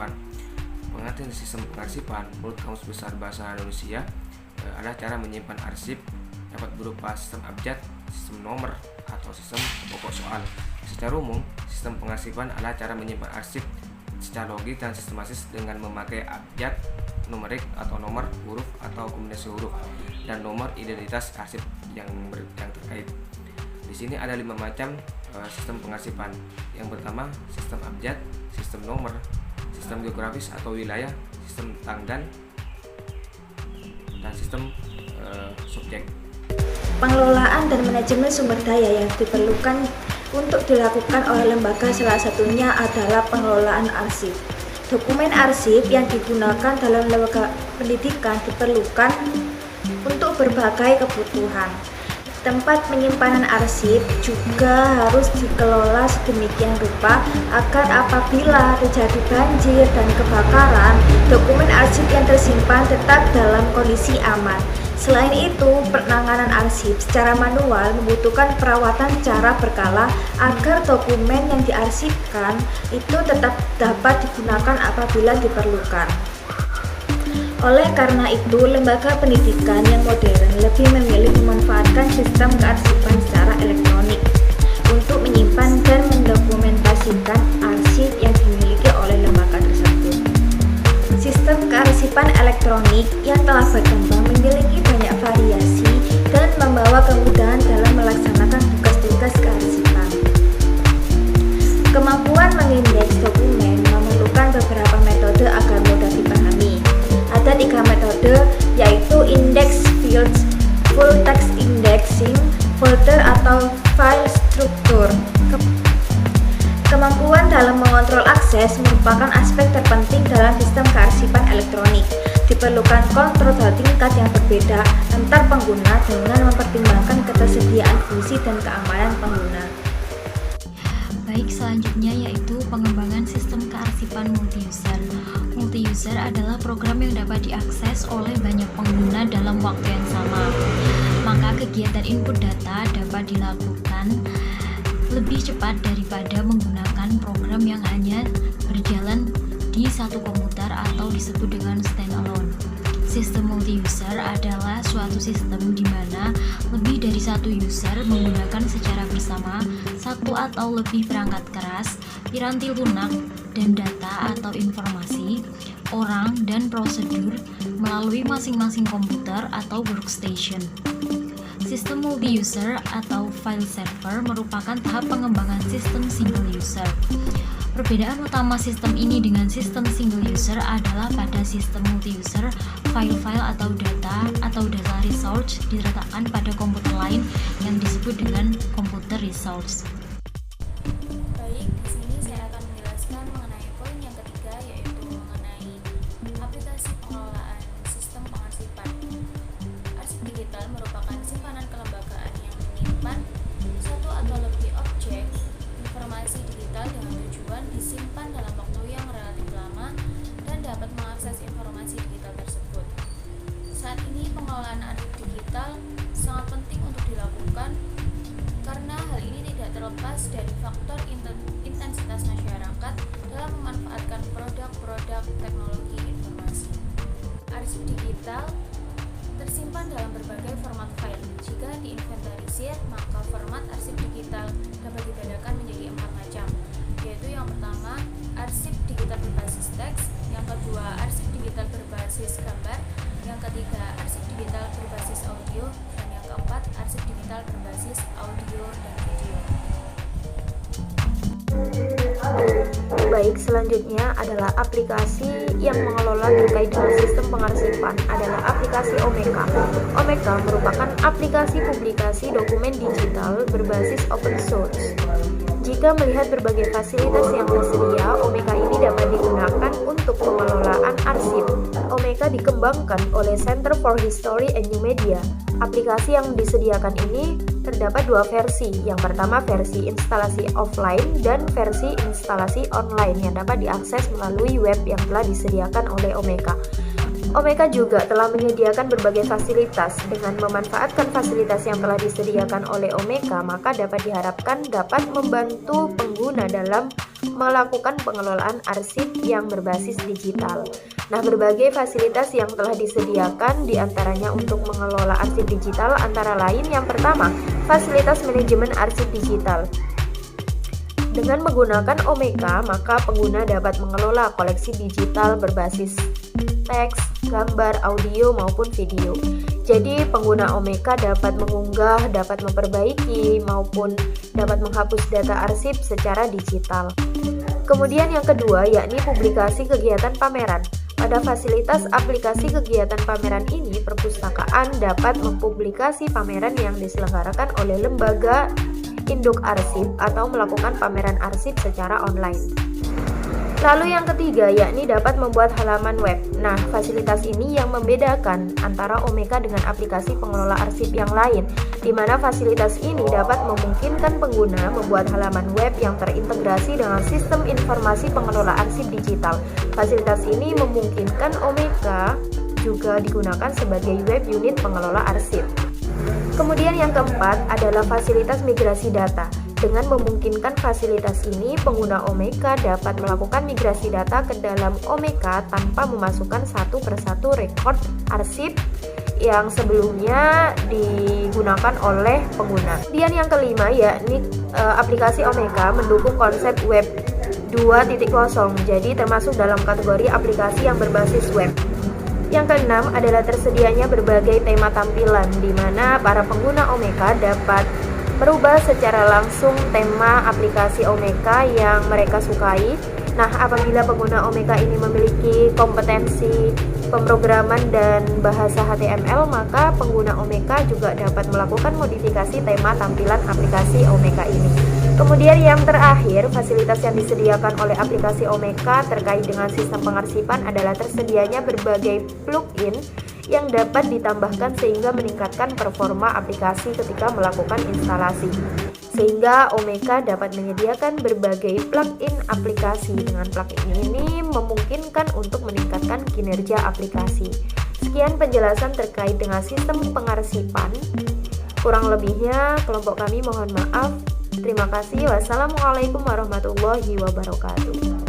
pengarsipan. Pengertian sistem pengarsipan menurut Kamus Besar Bahasa Indonesia adalah cara menyimpan arsip dapat berupa sistem abjad, sistem nomor, atau sistem pokok soal. Secara umum, sistem pengarsipan adalah cara menyimpan arsip secara logik dan sistematis dengan memakai abjad, numerik atau nomor huruf atau kombinasi huruf, dan nomor identitas arsip yang terkait. Di sini ada 5 macam sistem pengarsipan. Yang pertama, sistem abjad, sistem nomor, sistem geografis atau wilayah, sistem tanggan, dan sistem subjek. Pengelolaan dan manajemen sumber daya yang diperlukan untuk dilakukan oleh lembaga salah satunya adalah pengelolaan arsip. Dokumen arsip yang digunakan dalam lembaga pendidikan diperlukan untuk berbagai kebutuhan. Tempat penyimpanan arsip juga harus dikelola sedemikian rupa agar apabila terjadi banjir dan kebakaran, dokumen arsip yang tersimpan tetap dalam kondisi aman. Selain itu, penanganan arsip secara manual membutuhkan perawatan secara berkala agar dokumen yang diarsipkan itu tetap dapat digunakan apabila diperlukan. Oleh karena itu, lembaga pendidikan yang modern lebih memilih memanfaatkan sistem kearsipan secara elektronik untuk menyimpan dan mendokumentasikan arsip yang dimiliki oleh lembaga tersebut. Sistem kearsipan elektronik yang telah berkembang memiliki banyak variasi dan membawa kemudahan dalam melaksanakan tugas-tugas kearsipan. Kemampuan mengindeks dokumen memerlukan beberapa metode agar mudah dipahami. Ada 3 metode, yaitu index fields, full text indexing, folder atau file structure. Kemampuan dalam mengontrol akses merupakan aspek terpenting dalam sistem kearsipan elektronik. Diperlukan kontrol tingkat yang berbeda antar pengguna dengan mempertimbangkan ketersediaan fungsi dan keamanan pengguna. Baik, selanjutnya yaitu pengembangan sistem kearsipan multi-user. Multi-user adalah program yang dapat diakses oleh banyak pengguna dalam waktu yang sama. Maka kegiatan input data dapat dilakukan lebih cepat daripada menggunakan program yang hanya berjalan di satu komputer atau disebut dengan standalone. Sistem multi-user adalah suatu sistem di mana lebih dari satu user menggunakan secara bersama satu atau lebih perangkat keras, piranti lunak, dan data atau informasi, orang, dan prosedur melalui masing-masing komputer atau workstation. Sistem multi-user atau file server merupakan tahap pengembangan sistem single user. Perbedaan utama sistem ini dengan sistem single user adalah pada sistem multi-user, file-file atau data resource diletakkan pada komputer lain yang disebut dengan komputer resource. Baik, di sini saya akan menjelaskan mengenai poin yang ketiga, yaitu mengenai aplikasi pengelolaan sistem pengarsipan. Arsip digital merupakan simpanan kelembagaan yang menyimpan satu atau lebih objek informasi digital dengan tujuan disimpan dalam waktu yang relatif lama dan dapat mengakses informasi digital tersebut. Saat ini pengelolaan arsip digital sangat penting untuk dilakukan karena hal ini tidak terlepas dari faktor intensitas masyarakat dalam memanfaatkan produk-produk teknologi informasi. Arsip digital tersimpan dalam berbagai format file. Jika diinventarisir, maka format arsip digital dapat dibedakan menjadi 4 macam, yaitu yang pertama, arsip digital berbasis teks, yang kedua, arsip digital berbasis gambar, yang ketiga, arsip digital berbasis audio, dan yang keempat, arsip digital berbasis audio dan video. Baik, selanjutnya adalah aplikasi yang mengelola terkait dengan sistem pengarsipan adalah aplikasi Omeka. Omeka merupakan aplikasi publikasi dokumen digital berbasis open source. Jika melihat berbagai fasilitas yang tersedia, Omeka ini dapat digunakan untuk pengelolaan arsip. Omeka dikembangkan oleh Center for History and New Media. Aplikasi yang disediakan ini terdapat 2 versi. Yang pertama versi instalasi offline dan versi instalasi online yang dapat diakses melalui web yang telah disediakan oleh Omeka. Omeka juga telah menyediakan berbagai fasilitas. Dengan memanfaatkan fasilitas yang telah disediakan oleh Omeka, maka dapat diharapkan dapat membantu pengguna dalam melakukan pengelolaan arsip yang berbasis digital. Nah, berbagai fasilitas yang telah disediakan diantaranya untuk mengelola arsip digital antara lain yang pertama, fasilitas manajemen arsip digital. Dengan menggunakan Omeka, maka pengguna dapat mengelola koleksi digital berbasis teks, gambar, audio, maupun video. Jadi, pengguna Omeka dapat mengunggah, dapat memperbaiki, maupun dapat menghapus data arsip secara digital. Kemudian yang kedua, yakni publikasi kegiatan pameran. Pada fasilitas aplikasi kegiatan pameran ini, perpustakaan dapat mempublikasi pameran yang diselenggarakan oleh lembaga induk arsip atau melakukan pameran arsip secara online. Lalu yang ketiga, yakni dapat membuat halaman web. Nah, fasilitas ini yang membedakan antara Omeka dengan aplikasi pengelola arsip yang lain, di mana fasilitas ini dapat memungkinkan pengguna membuat halaman web yang terintegrasi dengan sistem informasi pengelola arsip digital. Fasilitas ini memungkinkan Omeka juga digunakan sebagai web unit pengelola arsip. Kemudian yang keempat adalah fasilitas migrasi data. Dengan memungkinkan fasilitas ini, pengguna Omeka dapat melakukan migrasi data ke dalam Omeka tanpa memasukkan satu persatu rekod arsip yang sebelumnya digunakan oleh pengguna. Kemudian yang kelima, yakni aplikasi Omeka mendukung konsep web 2.0, jadi termasuk dalam kategori aplikasi yang berbasis web. Yang keenam adalah tersedianya berbagai tema tampilan, di mana para pengguna Omeka dapat merubah secara langsung tema aplikasi Omeka yang mereka sukai. Nah, apabila pengguna Omeka ini memiliki kompetensi pemrograman dan bahasa HTML, maka pengguna Omeka juga dapat melakukan modifikasi tema tampilan aplikasi Omeka ini. Kemudian yang terakhir, fasilitas yang disediakan oleh aplikasi Omeka terkait dengan sistem pengarsipan adalah tersedianya berbagai plugin yang dapat ditambahkan sehingga meningkatkan performa aplikasi ketika melakukan instalasi. Sehingga Omeka dapat menyediakan berbagai plugin aplikasi. Dengan plugin ini memungkinkan untuk meningkatkan kinerja aplikasi. Sekian penjelasan terkait dengan sistem pengarsipan. Kurang lebihnya kelompok kami mohon maaf. Terima kasih. Wassalamualaikum warahmatullahi wabarakatuh.